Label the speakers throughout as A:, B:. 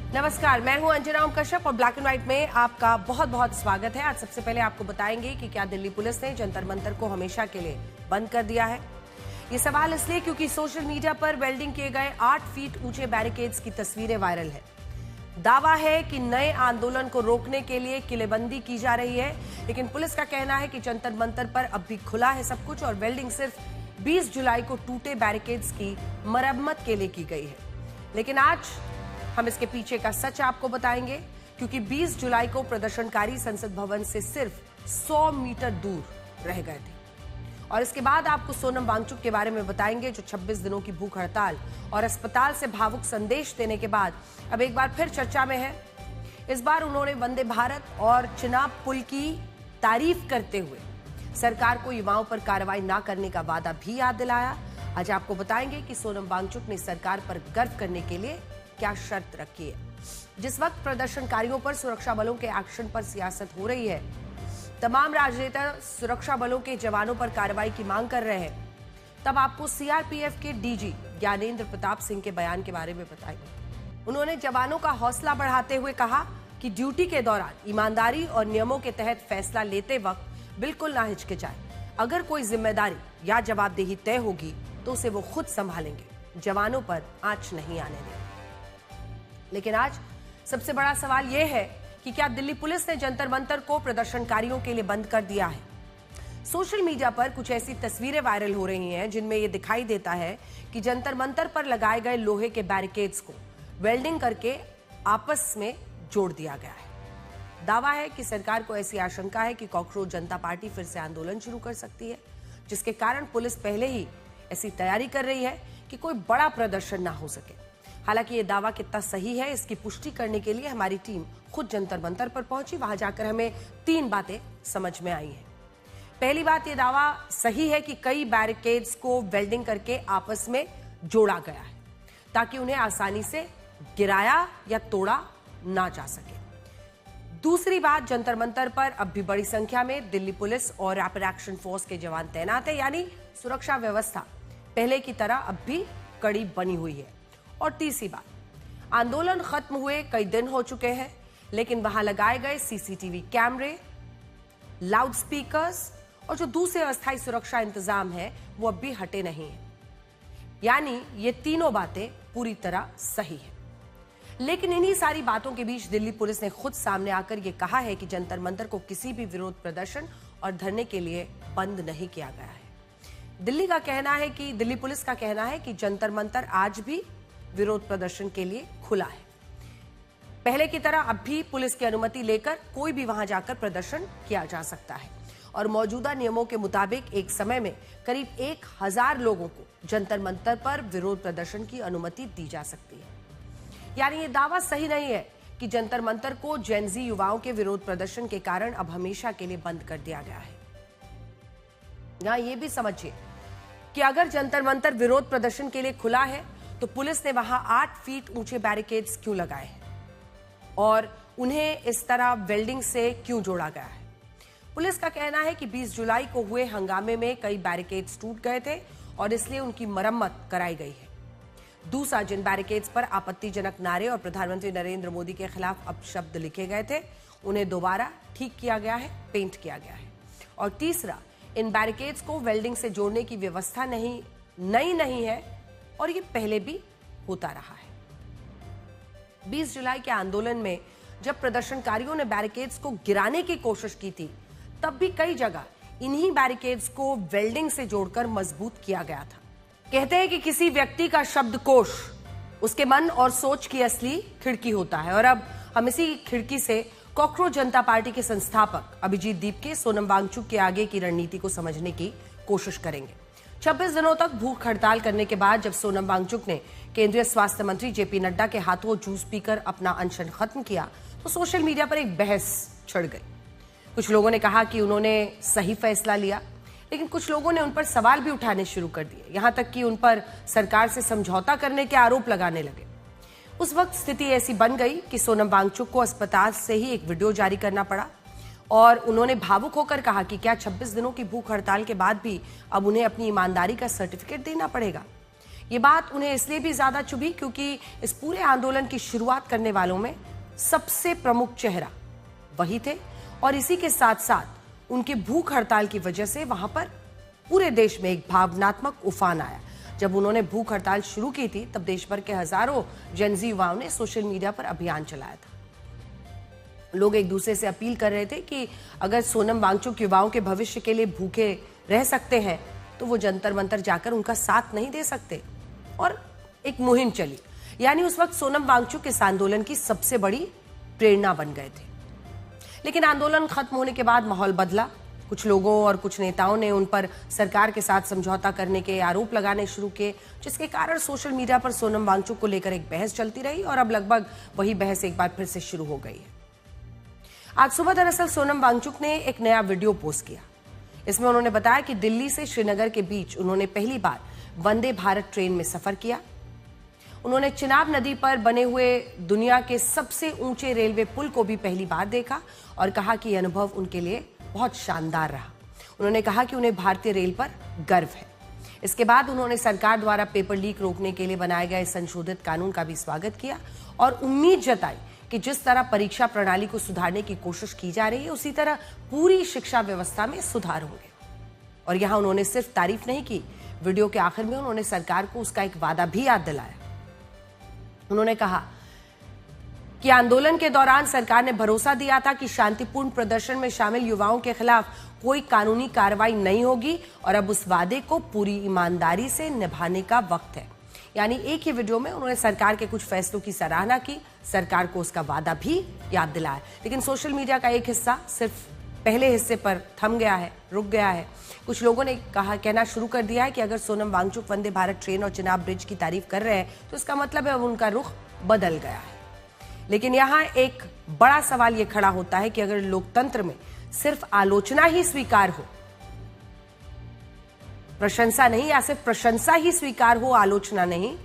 A: नमस्कार, मैं हूं अंजना ओम कश्यप और ब्लैक एंड व्हाइट में आपका बहुत बहुत स्वागत है। आज सबसे पहले आपको बताएंगे कि क्या दिल्ली पुलिस ने जंतर मंतर को हमेशा के लिए बंद कर दिया है। ये सवाल इसलिए क्योंकि सोशल मीडिया पर वेल्डिंग किए गए 8 फीट ऊंचे बैरिकेड्स की तस्वीरें वायरल है। दावा है कि नए आंदोलन को रोकने के लिए किलेबंदी की जा रही है, लेकिन पुलिस का कहना है कि जंतर मंतर पर अब भी खुला है सब कुछ और वेल्डिंग सिर्फ 20 जुलाई को टूटे बैरिकेड्स की मरम्मत के लिए की गई है। लेकिन आज हम इसके पीछे का सच आपको बताएंगे, क्योंकि 20 जुलाई को प्रदर्शनकारी संसद भवन से सिर्फ 100 मीटर दूर रह गए थे। और इसके बाद आपको सोनम वांगचुक के बारे में बताएंगे, जो 26 दिनों की भूख हड़ताल और अस्पताल से भावुक संदेश देने के बाद अब एक बार फिर चर्चा में है। इस बार उन्होंने वंदे भारत और चिनाब पुल की तारीफ करते हुए सरकार को युवाओं पर कार्रवाई न करने का वादा भी याद दिलाया। आज आपको बताएंगे कि सोनम वांगचुक ने सरकार पर गर्व करने के लिए क्या शर्त रखी है। जिस वक्त प्रदर्शनकारियों पर सुरक्षा बलों के एक्शन पर सियासत हो रही है, तमाम राजनेता सुरक्षा बलों के जवानों पर कार्रवाई की मांग कर रहे हैं, तब आपको सीआरपीएफ के डीजी ज्ञानेंद्र प्रताप सिंह के बयान के बारे में बताएंगे। उन्होंने जवानों का हौसला बढ़ाते हुए कहा कि ड्यूटी के दौरान ईमानदारी और नियमों के तहत फैसला लेते वक्त बिल्कुल ना हिचकिचाए। अगर कोई जिम्मेदारी या जवाबदेही तय होगी तो उसे वो खुद संभालेंगे, जवानों पर आंच नहीं आने देंगे। लेकिन आज सबसे बड़ा सवाल यह है कि क्या दिल्ली पुलिस ने जंतर मंतर को प्रदर्शनकारियों के लिए बंद कर दिया है। सोशल मीडिया पर कुछ ऐसी तस्वीरें वायरल हो रही हैं जिनमें यह दिखाई देता है कि जंतर मंतर पर लगाए गए लोहे के बैरिकेड्स को वेल्डिंग करके आपस में जोड़ दिया गया है। दावा है कि सरकार को ऐसी आशंका है कि कॉकरोच जनता पार्टी फिर से आंदोलन शुरू कर सकती है, जिसके कारण पुलिस पहले ही ऐसी तैयारी कर रही है कि कोई बड़ा प्रदर्शन ना हो सके। हालांकि ये दावा कितना सही है, इसकी पुष्टि करने के लिए हमारी टीम खुद जंतर मंतर पर पहुंची। वहां जाकर हमें 3 बातें समझ में आई हैं। पहली बात, ये दावा सही है कि कई बैरिकेड्स को वेल्डिंग करके आपस में जोड़ा गया है ताकि उन्हें आसानी से गिराया या तोड़ा ना जा सके। दूसरी बात, जंतर मंतर पर अब भी बड़ी संख्या में दिल्ली पुलिस और रैपिड एक्शन फोर्स के जवान तैनात है, यानी सुरक्षा व्यवस्था पहले की तरह अब भी कड़ी बनी हुई है। और तीसरी बात, आंदोलन खत्म हुए कई दिन हो चुके हैं, लेकिन वहां लगाए गए सीसीटीवी कैमरे, लाउड स्पीकर्स और जो दूसरे अस्थायी सुरक्षा इंतजाम है वो अब भी हटे नहीं हैं। यानी ये तीनों बातें पूरी तरह सही है। लेकिन इन्हीं सारी बातों के बीच दिल्ली पुलिस ने खुद सामने आकर यह कहा है कि जंतर मंतर को किसी भी विरोध प्रदर्शन और धरने के लिए बंद नहीं किया गया है। दिल्ली पुलिस का कहना है कि जंतर मंतर आज भी विरोध प्रदर्शन के लिए खुला है। पहले की तरह अब भी पुलिस की अनुमति लेकर कोई भी वहां जाकर प्रदर्शन किया जा सकता है और मौजूदा नियमों के मुताबिक एक समय में करीब 1000 लोगों को जंतर मंतर पर विरोध प्रदर्शन की अनुमति दी जा सकती है। यानी ये दावा सही नहीं है कि जंतर मंतर को जेनजी युवाओं के विरोध प्रदर्शन के कारण अब हमेशा के लिए बंद कर दिया गया है। यहां ये भी समझिए कि अगर जंतर मंतर विरोध प्रदर्शन के लिए खुला है तो पुलिस ने वहां 8 फीट ऊंचे बैरिकेड्स क्यों लगाए हैं और उन्हें इस तरह वेल्डिंग से क्यों जोड़ा गया है। पुलिस का कहना है कि 20 जुलाई को हुए हंगामे में कई बैरिकेड्स टूट गए थे और इसलिए उनकी मरम्मत कराई गई है। दूसरा, जिन बैरिकेड्स पर आपत्तिजनक नारे और प्रधानमंत्री नरेंद्र मोदी के खिलाफ अपशब्द लिखे गए थे, उन्हें दोबारा ठीक किया गया है, पेंट किया गया है। और तीसरा, इन बैरिकेड्स को वेल्डिंग से जोड़ने की व्यवस्था नई नहीं है और ये पहले भी होता रहा है। 20 जुलाई के आंदोलन में जब प्रदर्शनकारियों ने बैरिकेड्स को गिराने की कोशिश की थी, तब भी कई जगह इन्हीं बैरिकेड्स को वेल्डिंग से जोड़कर मजबूत किया गया था। कहते हैं कि किसी व्यक्ति का शब्दकोश उसके मन और सोच की असली खिड़की होता है और अब हम इसी खिड़की से कॉकरोच जनता पार्टी के संस्थापक अभिजीत दीपके, सोनम वांगचुक के आगे की रणनीति को समझने की कोशिश करेंगे। 26 दिनों तक भूख हड़ताल करने के बाद जब सोनम वांगचुक ने केंद्रीय स्वास्थ्य मंत्री जेपी नड्डा के हाथों जूस पीकर अपना अनशन खत्म किया तो सोशल मीडिया पर एक बहस छिड़ गई। कुछ लोगों ने कहा कि उन्होंने सही फैसला लिया, लेकिन कुछ लोगों ने उन पर सवाल भी उठाने शुरू कर दिए, यहां तक कि उन पर सरकार से समझौता करने के आरोप लगाने लगे। उस वक्त स्थिति ऐसी बन गई कि सोनम वांगचुक को अस्पताल से ही एक वीडियो जारी करना पड़ा और उन्होंने भावुक होकर कहा कि क्या 26 दिनों की भूख हड़ताल के बाद भी अब उन्हें अपनी ईमानदारी का सर्टिफिकेट देना पड़ेगा। ये बात उन्हें इसलिए भी ज्यादा चुभी क्योंकि इस पूरे आंदोलन की शुरुआत करने वालों में सबसे प्रमुख चेहरा वही थे और इसी के साथ साथ उनके भूख हड़ताल की वजह से वहां पर पूरे देश में एक भावनात्मक उफान आया। जब उन्होंने भूख हड़ताल शुरू की थी तब देश भर के हजारों जेनजी युवाओं ने सोशल मीडिया पर अभियान चलाया था। लोग एक दूसरे से अपील कर रहे थे कि अगर सोनम वांगचुक युवाओं के भविष्य के लिए भूखे रह सकते हैं तो वो जंतर मंतर जाकर उनका साथ नहीं दे सकते। और एक मुहिम चली, यानी उस वक्त सोनम वांगचुक इस आंदोलन की सबसे बड़ी प्रेरणा बन गए थे। लेकिन आंदोलन खत्म होने के बाद माहौल बदला। कुछ लोगों और कुछ नेताओं ने उन पर सरकार के साथ समझौता करने के आरोप लगाने शुरू किए, जिसके कारण सोशल मीडिया पर सोनम वांगचुक को लेकर एक बहस चलती रही और अब लगभग वही बहस एक बार फिर से शुरू हो गई है। आज सुबह दरअसल सोनम वांगचुक ने एक नया वीडियो पोस्ट किया। इसमें उन्होंने बताया कि दिल्ली से श्रीनगर के बीच उन्होंने पहली बार वंदे भारत ट्रेन में सफर किया। उन्होंने चिनाब नदी पर बने हुए दुनिया के सबसे ऊंचे रेलवे पुल को भी पहली बार देखा और कहा कि यह अनुभव उनके लिए बहुत शानदार रहा। उन्होंने कहा कि उन्हें भारतीय रेल पर गर्व है। इसके बाद उन्होंने सरकार द्वारा पेपर लीक रोकने के लिए बनाए गए संशोधित कानून का भी स्वागत किया और उम्मीद जताई कि जिस तरह परीक्षा प्रणाली को सुधारने की कोशिश की जा रही है उसी तरह पूरी शिक्षा व्यवस्था में सुधार होंगे। और यहां उन्होंने सिर्फ तारीफ नहीं की, वीडियो के आखिर में उन्होंने सरकार को उसका एक वादा भी याद दिलाया। उन्होंने कहा कि आंदोलन के दौरान सरकार ने भरोसा दिया था कि शांतिपूर्ण प्रदर्शन में शामिल युवाओं के खिलाफ कोई कानूनी कार्रवाई नहीं होगी और अब उस वादे को पूरी ईमानदारी से निभाने का वक्त है। यानी एक ही वीडियो में उन्होंने सरकार के कुछ फैसलों की सराहना की, सरकार को उसका वादा भी याद दिलाया। लेकिन सोशल मीडिया का एक हिस्सा सिर्फ पहले हिस्से पर थम गया है, रुक गया है। कुछ लोगों ने कहना शुरू कर दिया है कि अगर सोनम वांगचुक वंदे भारत ट्रेन और चिनाब ब्रिज की तारीफ कर रहे हैं तो इसका मतलब है अब उनका रुख बदल गया है। लेकिन यहां एक बड़ा सवाल यह खड़ा होता है कि अगर लोकतंत्र में सिर्फ आलोचना ही स्वीकार हो, प्रशंसा नहीं, या सिर्फ प्रशंसा ही स्वीकार हो, आलोचना नहीं,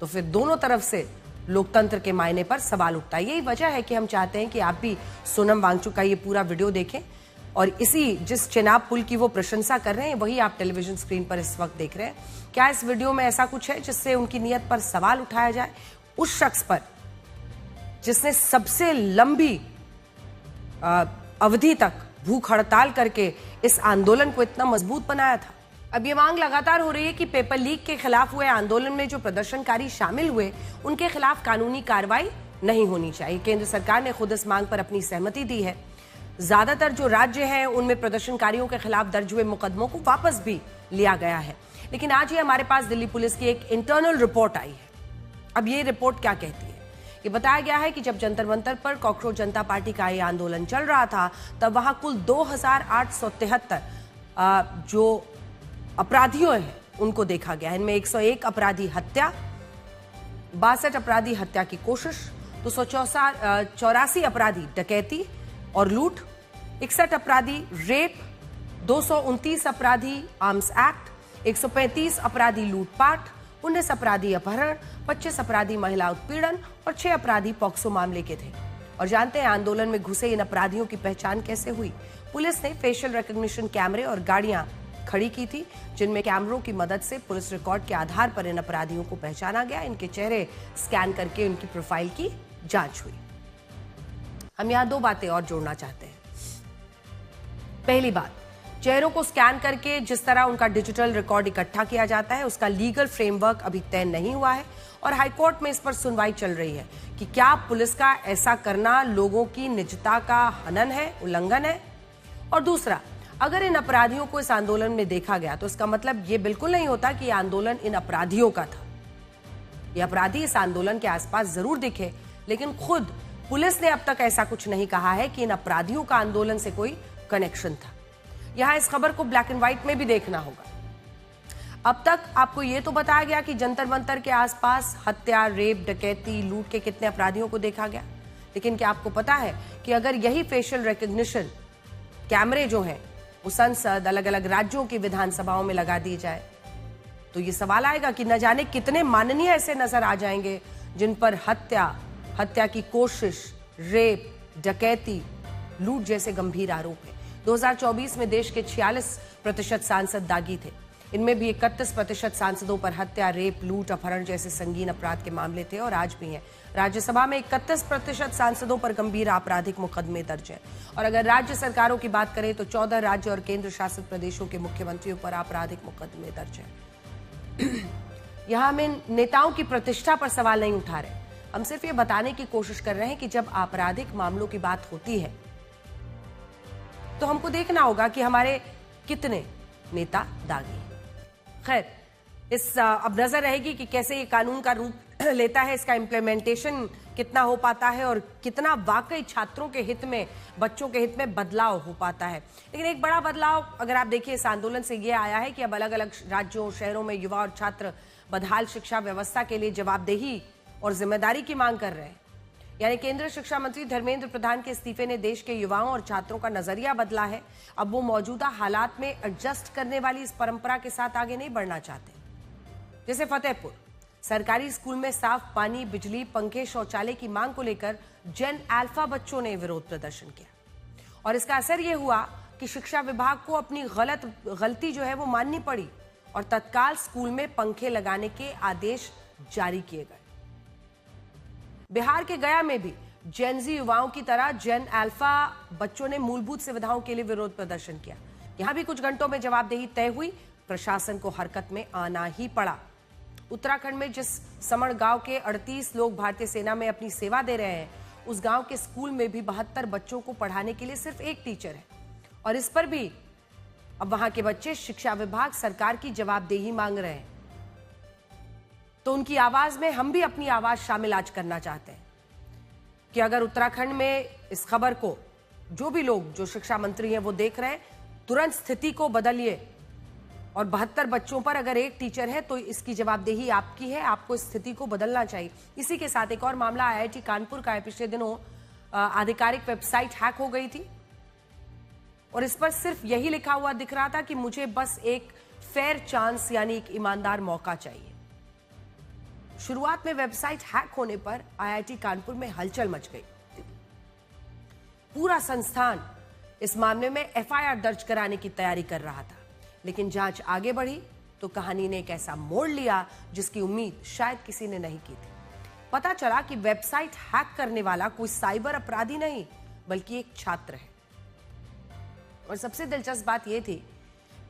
A: तो फिर दोनों तरफ से लोकतंत्र के मायने पर सवाल उठता है। यही वजह है कि हम चाहते हैं कि आप भी सोनम वांगचुक का ये पूरा वीडियो देखें और इसी जिस चिनाब पुल की वो प्रशंसा कर रहे हैं वही आप टेलीविजन स्क्रीन पर इस वक्त देख रहे हैं। क्या इस वीडियो में ऐसा कुछ है जिससे उनकी नीयत पर सवाल उठाया जाए, उस शख्स पर जिसने सबसे लंबी अवधि तक भूख हड़ताल करके इस आंदोलन को इतना मजबूत बनाया था। अब ये मांग लगातार हो रही है कि पेपर लीक के खिलाफ हुए आंदोलन में जो प्रदर्शनकारी शामिल हुए उनके खिलाफ कानूनी कार्रवाई नहीं होनी चाहिए। केंद्र सरकार ने खुद इस मांग पर अपनी सहमति दी है। ज्यादातर जो राज्य हैं उनमें प्रदर्शनकारियों के खिलाफ दर्ज हुए मुकदमों को वापस भी लिया गया है। लेकिन आज ही हमारे पास दिल्ली पुलिस की एक इंटरनल रिपोर्ट आई है। अब ये रिपोर्ट क्या कहती है? ये बताया गया है कि जब जंतर मंतर पर कॉकरोच जनता पार्टी का ये आंदोलन चल रहा था तब वहां कुल 2873 जो अपराधियों हैं उनको देखा गया। इनमें 101 अपराधी हत्या, 62 अपराधी हत्या की कोशिश, 284 अपराधी डकैती और लूट, 61 अपराधी रेप, 229 अपराधी आर्म्स एक्ट, 135 अपराधी लूटपाट, 19 अपराधी अपहरण, 25 अपराधी महिला उत्पीड़न और 6 अपराधी पॉक्सो मामले के थे। और जानते हैं आंदोलन में घुसे इन अपराधियों की पहचान कैसे हुई? पुलिस ने फेशियल रिकॉग्निशन कैमरे और गाड़ियां खड़ी की थी जिनमें कैमरों की मदद से पुलिस रिकॉर्ड के आधार पर इन अपराधियों को पहचाना गया। इनके चेहरे स्कैन करके उनकी प्रोफाइल की जांच हुई। हम यहां दो बातें और जोड़ना चाहते हैं। पहली बात, चेहरों को स्कैन करके जिस तरह उनका डिजिटल रिकॉर्ड इकट्ठा किया जाता है उसका लीगल फ्रेमवर्क अभी तय नहीं हुआ है और हाईकोर्ट में इस पर सुनवाई चल रही है कि क्या पुलिस का ऐसा करना लोगों की निजता का हनन है, उल्लंघन है। और दूसरा, अगर इन अपराधियों को इस आंदोलन में देखा गया तो इसका मतलब ये बिल्कुल नहीं होता कि यह आंदोलन इन अपराधियों का था। ये अपराधी इस आंदोलन के आसपास जरूर दिखे, लेकिन खुद पुलिस ने अब तक ऐसा कुछ नहीं कहा है कि इन अपराधियों का आंदोलन से कोई कनेक्शन था। यहां इस खबर को ब्लैक एंड व्हाइट में भी देखना होगा। अब तक आपको यह तो बताया गया कि जंतर मंतर के आसपास हत्या, रेप, डकैती, लूट के कितने अपराधियों को देखा गया, लेकिन क्या आपको पता है कि अगर यही फेशियल रिकॉग्निशन कैमरे जो हैं वो संसद, अलग अलग राज्यों की विधानसभाओं में लगा दी जाए तो ये सवाल आएगा कि न जाने कितने माननीय ऐसे नजर आ जाएंगे जिन पर हत्या की कोशिश, रेप, डकैती, लूट जैसे गंभीर आरोप है। 2024 में देश के 46% सांसद दागी थे। इनमें भी 31% सांसदों पर हत्या, रेप, लूट, अपहरण जैसे संगीन अपराध के मामले थे और आज भी हैं। राज्यसभा में 31% सांसदों पर गंभीर आपराधिक मुकदमे दर्ज हैं। और अगर राज्य सरकारों की बात करें तो 14 राज्य और केंद्र शासित प्रदेशों के मुख्यमंत्रियों पर आपराधिक मुकदमे दर्ज हैं। यहां हम इन नेताओं की प्रतिष्ठा पर सवाल नहीं उठा रहे, हम सिर्फ ये बताने की कोशिश कर रहे हैं कि जब आपराधिक मामलों की बात होती है तो हमको देखना होगा कि हमारे कितने नेता दागी हैं। खैर, अब नजर रहेगी कि कैसे ये कानून का रूप लेता है, इसका इम्प्लीमेंटेशन कितना हो पाता है और कितना वाकई छात्रों के हित में, बच्चों के हित में बदलाव हो पाता है। लेकिन एक बड़ा बदलाव अगर आप देखिए इस आंदोलन से ये आया है कि अब अलग अलग राज्यों, शहरों में युवा और छात्र बदहाल शिक्षा व्यवस्था के लिए जवाबदेही और जिम्मेदारी की मांग कर रहे हैं। यानी केंद्रीय शिक्षा मंत्री धर्मेंद्र प्रधान के इस्तीफे ने देश के युवाओं और छात्रों का नजरिया बदला है। अब वो मौजूदा हालात में एडजस्ट करने वाली इस परंपरा के साथ आगे नहीं बढ़ना चाहते। जैसे फतेहपुर सरकारी स्कूल में साफ पानी, बिजली, पंखे, शौचालय की मांग को लेकर जेन अल्फा बच्चों ने विरोध प्रदर्शन किया और इसका असर यह हुआ कि शिक्षा विभाग को अपनी गलती जो है वो माननी पड़ी और तत्काल स्कूल में पंखे लगाने के आदेश जारी किए गए। बिहार के गया में भी जेनजी युवाओं की तरह जेन अल्फा बच्चों ने मूलभूत सुविधाओं के लिए विरोध प्रदर्शन किया। यहां भी कुछ घंटों में जवाबदेही तय हुई, प्रशासन को हरकत में आना ही पड़ा। उत्तराखंड में जिस समण गांव के 38 लोग भारतीय सेना में अपनी सेवा दे रहे हैं, उस गांव के स्कूल में भी 72 बच्चों को पढ़ाने के लिए सिर्फ एक टीचर है और इस पर भी अब वहां के बच्चे शिक्षा विभाग, सरकार की जवाबदेही मांग रहे हैं। तो उनकी आवाज में हम भी अपनी आवाज शामिल आज करना चाहते हैं कि अगर उत्तराखंड में इस खबर को जो भी लोग, जो शिक्षा मंत्री हैं, वो देख रहे हैं, तुरंत स्थिति को बदलिए और 72 बच्चों पर अगर एक टीचर है तो इसकी जवाबदेही आपकी है, आपको इस स्थिति को बदलना चाहिए। इसी के साथ एक और मामला IIT कानपुर का है। पिछले दिनों आधिकारिक वेबसाइट हैक हो गई थी और इस पर सिर्फ यही लिखा हुआ दिख रहा था कि मुझे बस एक फेयर चांस यानी एक ईमानदार मौका चाहिए। शुरुआत में वेबसाइट हैक होने पर IIT कानपुर में हलचल मच गई। पूरा संस्थान इस मामले में FIR दर्ज कराने की तैयारी कर रहा था, लेकिन जांच आगे बढ़ी तो कहानी ने एक ऐसा मोड़ लिया जिसकी उम्मीद शायद किसी ने नहीं की थी। पता चला कि वेबसाइट हैक करने वाला कोई साइबर अपराधी नहीं बल्कि एक छात्र है। और सबसे दिलचस्प बात यह थी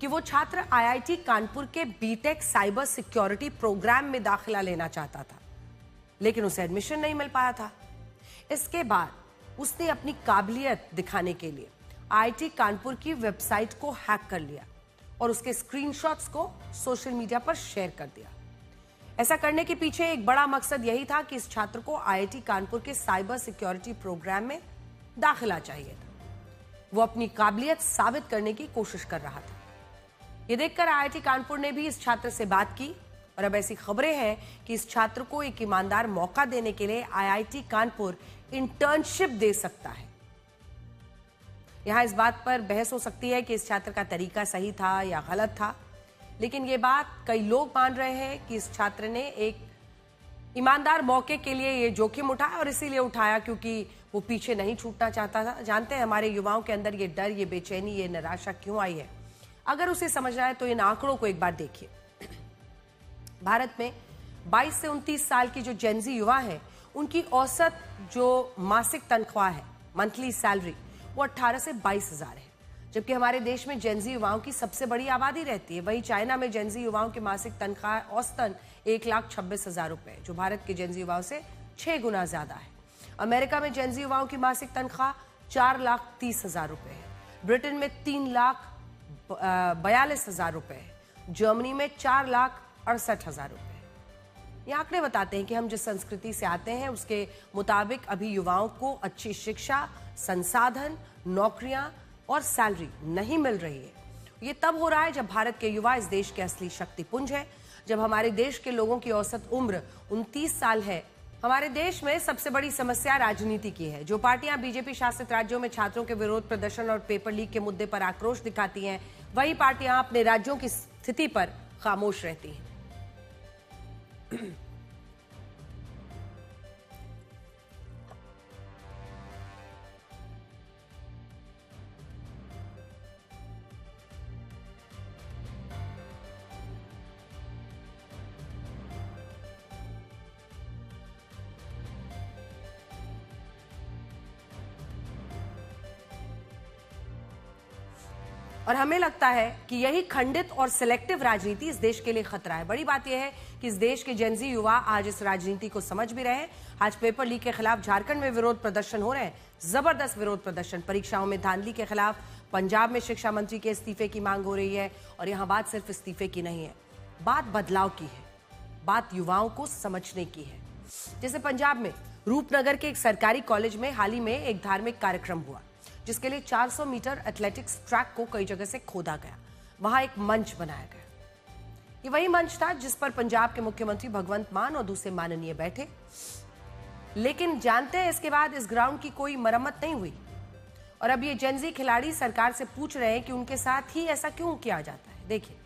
A: कि वो छात्र IIT कानपुर के बीटेक साइबर सिक्योरिटी प्रोग्राम में दाखिला लेना चाहता था, लेकिन उसे एडमिशन नहीं मिल पाया था। इसके बाद उसने अपनी काबिलियत दिखाने के लिए IIT कानपुर की वेबसाइट को हैक कर लिया और उसके स्क्रीनशॉट्स को सोशल मीडिया पर शेयर कर दिया। ऐसा करने के पीछे एक बड़ा मकसद यही था कि इस छात्र को IIT कानपुर के साइबर सिक्योरिटी प्रोग्राम में दाखिला चाहिए था। वो अपनी काबिलियत साबित करने की कोशिश कर रहा था। ये देखकर IIT कानपुर ने भी इस छात्र से बात की और अब ऐसी खबरें हैं कि इस छात्र को एक ईमानदार मौका देने के लिए IIT कानपुर इंटर्नशिप दे सकता है। यहां इस बात पर बहस हो सकती है कि इस छात्र का तरीका सही था या गलत था, लेकिन ये बात कई लोग मान रहे हैं कि इस छात्र ने एक ईमानदार मौके के लिए ये जोखिम उठाया और इसीलिए उठाया क्योंकि वो पीछे नहीं छूटना चाहता था। जानते हैं हमारे युवाओं के अंदर ये डर, ये बेचैनी, ये निराशा क्यों आई है। अगर उसे समझना है तो इन आंकड़ों को एक बार देखिए। भारत में 22 से 29 साल की जो जेनजी युवा है, उनकी औसत जो मासिक तनख्वाह है, मंथली सैलरी, वो 18 से 22 हजार है, जबकि हमारे देश में जेनजी युवाओं की सबसे बड़ी आबादी रहती है। वहीं चाइना में जेनजी युवाओं की मासिक तनख्वाह औसतन 1,26,000 रुपए, जो भारत के जेनजी युवाओं से 6 गुना ज्यादा है। अमेरिका में जेनजी युवाओं की मासिक तनख्वाह 4,30,000 रुपए है। ब्रिटेन में 3,42,000 रुपए है। जर्मनी में 4,68,000 रुपए। ये आंकड़े बताते हैं कि हम जिस संस्कृति से आते हैं उसके मुताबिक अभी युवाओं को अच्छी शिक्षा, संसाधन, नौकरियां और सैलरी नहीं मिल रही है। ये तब हो रहा है जब भारत के युवा इस देश के असली शक्तिपुंज है, जब हमारे देश के लोगों की औसत उम्र 29 साल है। हमारे देश में सबसे बड़ी समस्या राजनीति की है। जो पार्टियां बीजेपी शासित राज्यों में छात्रों के विरोध प्रदर्शन और पेपर लीक के मुद्दे पर आक्रोश दिखाती हैं, वही पार्टियां अपने राज्यों की स्थिति पर खामोश रहती हैं। और हमें लगता है कि यही खंडित और सिलेक्टिव राजनीति इस देश के लिए खतरा है। बड़ी बात यह है कि इस देश के जेनजी युवा आज इस राजनीति को समझ भी रहे हैं। आज पेपर लीक के खिलाफ झारखंड में विरोध प्रदर्शन हो रहे हैं, जबरदस्त विरोध प्रदर्शन। परीक्षाओं में धांधली के खिलाफ पंजाब में शिक्षा मंत्री के इस्तीफे की मांग हो रही है। और यहां बात सिर्फ इस्तीफे की नहीं है, बात बदलाव की है, बात युवाओं को समझने की है। जैसे पंजाब में रूपनगर के एक सरकारी कॉलेज में हाल ही में एक धार्मिक कार्यक्रम हुआ, जिसके लिए 400 मीटर एथलेटिक्स ट्रैक को कई जगह से खोदा गया। वहां एक मंच बनाया गया। ये वही मंच था जिस पर पंजाब के मुख्यमंत्री भगवंत मान और दूसरे माननीय बैठे। लेकिन जानते हैं इसके बाद इस ग्राउंड की कोई मरम्मत नहीं हुई। और अब ये जेनजी खिलाड़ी सरकार से पूछ रहे हैं कि उनके साथ ही ऐसा क्यों किया जाता है। देखिए,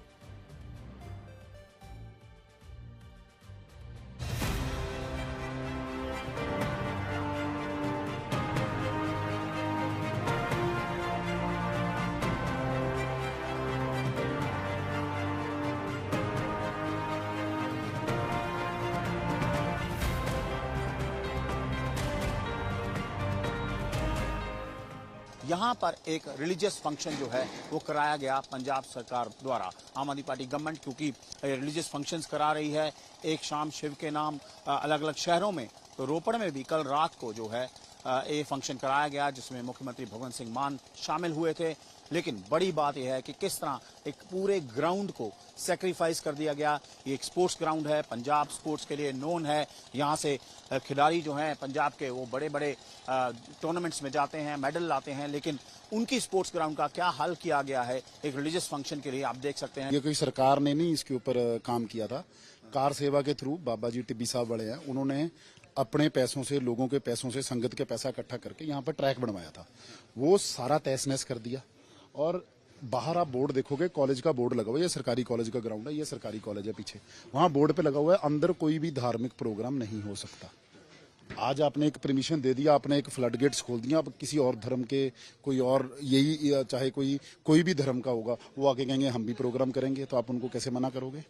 B: यहाँ पर एक रिलीजियस फंक्शन जो है वो कराया गया पंजाब सरकार द्वारा, आम आदमी पार्टी गवर्नमेंट क्योंकि रिलीजियस फंक्शंस करा रही है। एक शाम शिव के नाम अलग अलग शहरों में, तो रोपड़ में भी कल रात को जो है ये फंक्शन कराया गया, जिसमें मुख्यमंत्री भगवंत सिंह मान शामिल हुए थे। लेकिन बड़ी बात यह है कि किस तरह एक पूरे ग्राउंड को सेक्रीफाइस कर दिया गया। ये एक स्पोर्ट्स ग्राउंड है, पंजाब स्पोर्ट्स के लिए नोन है। यहाँ से खिलाड़ी जो हैं पंजाब के वो बड़े बड़े टूर्नामेंट्स में जाते हैं, मेडल लाते हैं। लेकिन उनकी स्पोर्ट्स ग्राउंड का क्या हल किया गया है एक रिलीजियस फंक्शन के लिए, आप देख सकते हैं।
C: ये कोई सरकार ने नहीं इसके ऊपर काम किया था। कार सेवा के थ्रू बाबा जी टिब्बी साहब बड़े हैं, उन्होंने अपने पैसों से, लोगों के पैसों से, संगत के पैसा इकट्ठा करके यहाँ पर ट्रैक बनवाया था। वो सारा तहस नहस कर दिया। और बाहर आप बोर्ड देखोगे, कॉलेज का बोर्ड लगा हुआ है, ये सरकारी कॉलेज का ग्राउंड है, ये सरकारी कॉलेज है पीछे, वहां बोर्ड पे लगा हुआ है अंदर कोई भी धार्मिक प्रोग्राम नहीं हो सकता। आज आपने एक परमिशन दे दिया, आपने एक फ्लड गेट्स खोल दिया। अब किसी और धर्म के कोई और, यही चाहे कोई भी धर्म का होगा, वो आके कहेंगे हम भी प्रोग्राम करेंगे, तो आप उनको कैसे मना करोगे?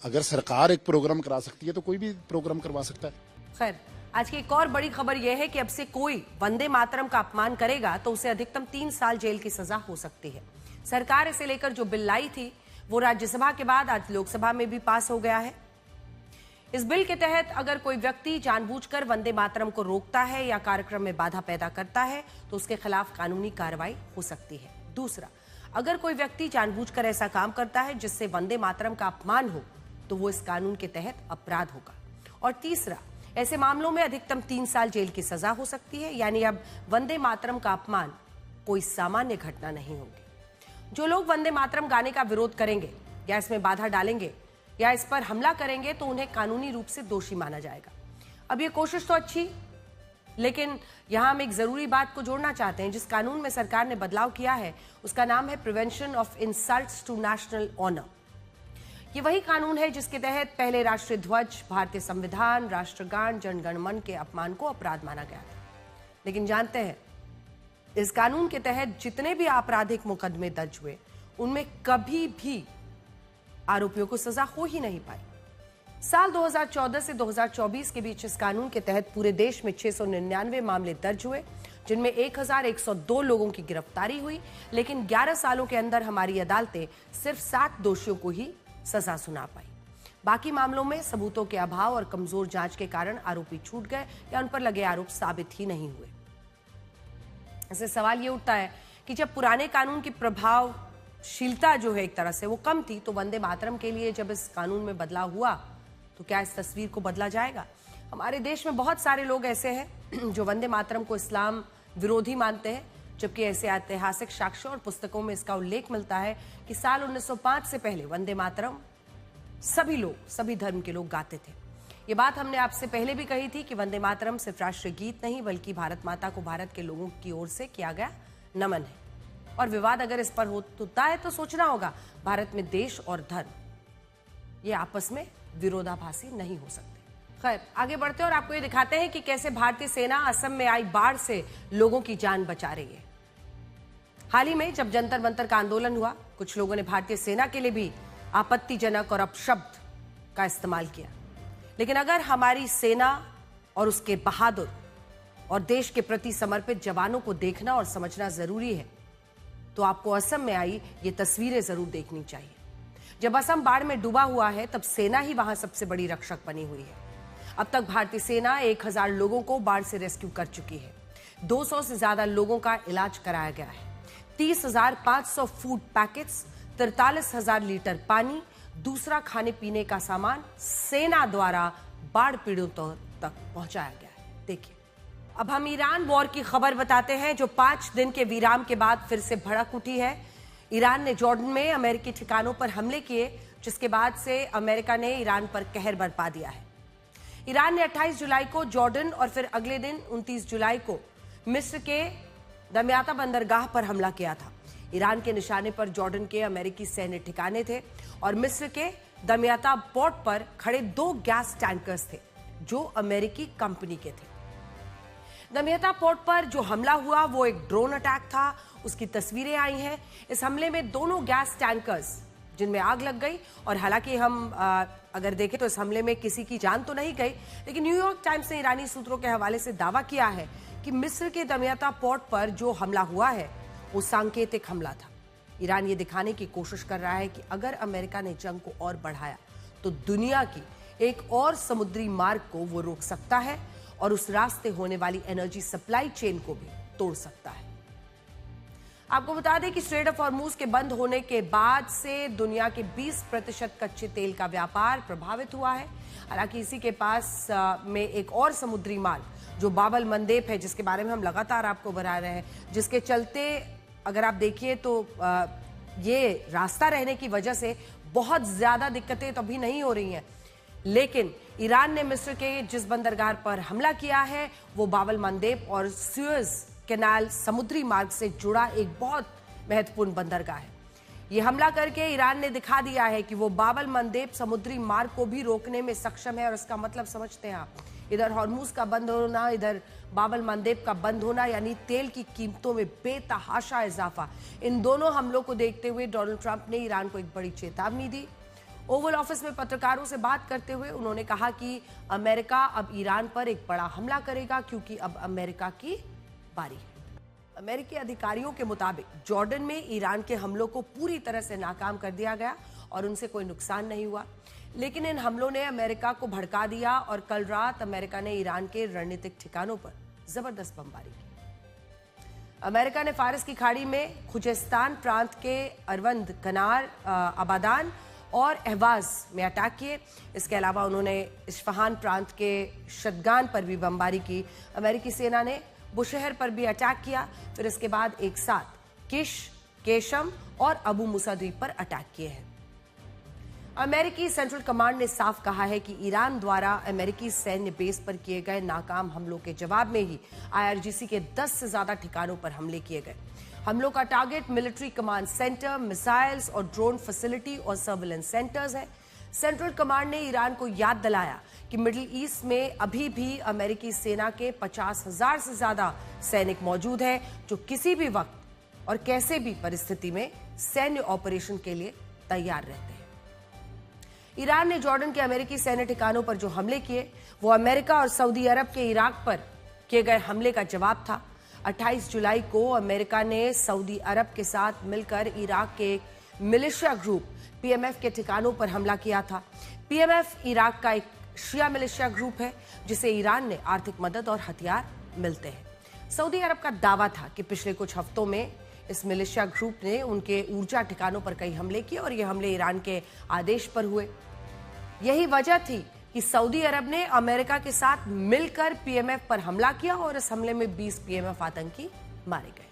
C: अगर सरकार एक प्रोग्राम करा सकती है तो कोई भी प्रोग्राम करवा सकता है।
A: खैर, आज की एक और बड़ी खबर यह है कि अब से कोई वंदे मातरम का अपमान करेगा तो उसे अधिकतम 3 साल जेल की सजा हो सकती है। सरकार इसे लेकर जो बिल लाई थी वो राज्यसभा के बाद आज लोकसभा में भी पास हो गया है। इस बिल के तहत अगर कोई व्यक्ति जानबूझकर वंदे मातरम को रोकता है या कार्यक्रम में बाधा पैदा करता है तो उसके खिलाफ कानूनी कार्रवाई हो सकती है। दूसरा, अगर कोई व्यक्ति जानबूझकर ऐसा काम करता है जिससे वंदे मातरम का अपमान हो तो वो इस कानून के तहत अपराध होगा। और तीसरा, ऐसे मामलों में अधिकतम 3 साल जेल की सजा हो सकती है। यानी अब वंदे मातरम का अपमान कोई सामान्य घटना नहीं होगी। जो लोग वंदे मातरम गाने का विरोध करेंगे या इसमें बाधा डालेंगे या इस पर हमला करेंगे तो उन्हें कानूनी रूप से दोषी माना जाएगा। अब ये कोशिश तो अच्छी, लेकिन यहां हम एक जरूरी बात को जोड़ना चाहते हैं। जिस कानून में सरकार ने बदलाव किया है उसका नाम है prevention of insults to national honour. ये वही कानून है जिसके तहत पहले राष्ट्रीय ध्वज, भारतीय संविधान, राष्ट्रगान, जनगण मन के अपमान को अपराध माना गया था। लेकिन जानते हैं, इस कानून के तहत जितने भी आपराधिक मुकदमे दर्ज हुए उनमें कभी भी आरोपियों को सजा हो ही नहीं पाई। साल 2014 से 2024 के बीच इस कानून के तहत पूरे देश में 699 मामले दर्ज हुए, जिनमें 1102 लोगों की गिरफ्तारी हुई। लेकिन 11 सालों के अंदर हमारी अदालतें सिर्फ 7 दोषियों को ही सजा सुना पाई। बाकी मामलों में सबूतों के अभाव और कमजोर जांच के कारण आरोपी छूट गए या उन पर लगे आरोप साबित ही नहीं हुए। ऐसे सवाल ये उठता है कि जब पुराने कानून की प्रभावशीलता जो है एक तरह से वो कम थी, तो वंदे मातरम के लिए जब इस कानून में बदलाव हुआ तो क्या इस तस्वीर को बदला जाएगा? हमारे देश में बहुत सारे लोग ऐसे हैं जो वंदे मातरम को इस्लाम विरोधी मानते हैं, जबकि ऐसे ऐतिहासिक साक्ष्यों और पुस्तकों में इसका उल्लेख मिलता है कि साल 1905 से पहले वंदे मातरम सभी लोग, सभी धर्म के लोग गाते थे। ये बात हमने आपसे पहले भी कही थी कि वंदे मातरम सिर्फ राष्ट्रीय गीत नहीं बल्कि भारत माता को भारत के लोगों की ओर से किया गया नमन है। और विवाद अगर इस पर होता है तो सोचना होगा, भारत में देश और धर्म ये आपस में विरोधाभासी नहीं हो सकते। खैर, आगे बढ़ते और आपको ये दिखाते हैं कि कैसे भारतीय सेना असम में आई बाढ़ से लोगों की जान बचा रही है। हाल ही में जब जंतर मंतर का आंदोलन हुआ, कुछ लोगों ने भारतीय सेना के लिए भी आपत्तिजनक और अपशब्द का इस्तेमाल किया। लेकिन अगर हमारी सेना और उसके बहादुर और देश के प्रति समर्पित जवानों को देखना और समझना जरूरी है, तो आपको असम में आई ये तस्वीरें जरूर देखनी चाहिए। जब असम बाढ़ में डूबा हुआ है तब सेना ही वहां सबसे बड़ी रक्षक बनी हुई है। अब तक भारतीय सेना 1000 लोगों को बाढ़ से रेस्क्यू कर चुकी है। 200 से ज्यादा लोगों का इलाज कराया गया है। 30,500 फूड पैकेट्स, 43,000 लीटर पानी, दूसरा खाने पीने का सामान सेना द्वारा बाढ़ पीड़ितों तक पहुंचाया गया है। देखिए, अब हम ईरान वॉर की खबर बताते हैं जो 5 दिन के विराम के बाद फिर से भड़क उठी है। ईरान ने जॉर्डन में अमेरिकी ठिकानों पर हमले किए, जिसके बाद से अमेरिका ने ईरान पर कहर बरपा दिया है। ईरान ने 28 जुलाई को जॉर्डन और फिर अगले दिन 29 जुलाई को मिस्र के दमियाता बंदरगाह पर हमला किया था। ईरान के निशाने पर जॉर्डन के अमेरिकी सैन्य ठिकाने थे और मिस्र के दमियाता पोर्ट पर खड़े 2 गैस टैंकर्स थे जो अमेरिकी कंपनी के थे। दमियाता पोर्ट पर जो हमला हुआ वो एक ड्रोन अटैक था, उसकी तस्वीरें आई हैं। इस हमले में दोनों गैस टैंकर्स जिनमें आग लग गई और हालांकि हम अगर देखें तो इस हमले में किसी की जान तो नहीं गई, लेकिन न्यूयॉर्क टाइम्स ने ईरानी सूत्रों के हवाले से दावा किया है कि मिस्र के दमियाता पोर्ट पर जो हमला हुआ है वो सांकेतिक हमला था। ईरान ये दिखाने की कोशिश कर रहा है कि अगर अमेरिका ने जंग को और बढ़ाया तो दुनिया की एक और समुद्री मार्ग को वो रोक सकता है और उस रास्ते होने वाली एनर्जी सप्लाई चेन को भी तोड़ सकता है। आपको बता दें कि स्ट्रेट ऑफ हॉर्मुज के बंद होने के बाद से दुनिया के 20% कच्चे तेल का व्यापार प्रभावित हुआ है। हालांकि इसी के पास में एक और समुद्री मार्ग जो बाब अल मंदेब है, जिसके बारे में हम लगातार आपको बता रहे हैं, जिसके चलते अगर आप देखिए तो ये रास्ता रहने की वजह से बहुत ज्यादा दिक्कतें तो अभी नहीं हो रही हैं, लेकिन ईरान ने मिस्र के जिस बंदरगाह पर हमला किया है वो बाब अल मंदेब और सुएज कैनाल समुद्री मार्ग से जुड़ा एक बहुत महत्वपूर्ण बंदरगाह है। ये हमला करके ईरान ने दिखा दिया है कि वो बाब अल मंदेब समुद्री मार्ग को भी रोकने में सक्षम है। और इसका मतलब समझते हैं आप, इधर हॉर्मुज का बंद होना, इधर बाब अल मंदेब का बंद होना, यानी तेल की कीमतों में बेतहाशा इजाफा। इन दोनों हमलों को देखते हुए डोनाल्ड ट्रंप ने ईरान को एक बड़ी चेतावनी दी। ओवल ऑफिस में पत्रकारों से बात करते हुए उन्होंने कहा कि अमेरिका अब ईरान पर एक बड़ा हमला करेगा क्योंकि अब अमेरिका की बारी है। अमेरिकी अधिकारियों के मुताबिक जॉर्डन में ईरान के हमलों को पूरी तरह से नाकाम कर दिया गया और उनसे कोई नुकसान नहीं हुआ, लेकिन इन हमलों ने अमेरिका को भड़का दिया और कल रात अमेरिका ने ईरान के रणनीतिक ठिकानों पर जबरदस्त बमबारी की। अमेरिका ने फारस की खाड़ी में खुजेस्तान प्रांत के अरवंद, कनार, आबादान और अहवाज में अटैक किए। इसके अलावा उन्होंने इस्फहान प्रांत के शदगान पर भी बमबारी की। अमेरिकी सेना ने बुशहर पर भी अटैक किया। फिर इसके बाद एक साथ किश, केशम और अबू मूसा द्वीप पर अटैक किए हैं। अमेरिकी सेंट्रल कमांड ने साफ कहा है कि ईरान द्वारा अमेरिकी सैन्य बेस पर किए गए नाकाम हमलों के जवाब में ही IRGC के 10 से ज्यादा ठिकानों पर हमले किए गए। हमलों का target military command centre, missiles और ड्रोन फैसिलिटी और सर्विलेंस सेंटर्स है। सेंट्रल कमांड ने ईरान को याद दिलाया कि मिडिल ईस्ट में अभी भी अमेरिकी सेना के 50,000 से ज्यादा सैनिक मौजूद हैं जो किसी भी वक्त और कैसे भी परिस्थिति में सैन्य ऑपरेशन के लिए तैयार रहते हैं। ईरान ने जॉर्डन के अमेरिकी सैन्य ठिकानों पर जो हमले किए वो अमेरिका और सऊदी अरब के इराक पर किए गए हमले का जवाब था। 28 जुलाई को अमेरिका ने सऊदी अरब के साथ मिलकर इराक के एक मिलिशिया ग्रुप PMF के ठिकानों पर हमला किया था। PMF इराक का एक शिया मिलिशिया ग्रुप है जिसे ईरान ने आर्थिक मदद और हथियार मिलते हैं। सऊदी अरब का दावा था कि पिछले कुछ हफ्तों में इस मिलिशिया ग्रुप ने उनके ऊर्जा ठिकानों पर कई हमले किए और ये हमले ईरान के आदेश पर हुए। यही वजह थी कि सऊदी अरब ने अमेरिका के साथ मिलकर PMF पर हमला किया और इस हमले में 20 PMF आतंकी मारे गए।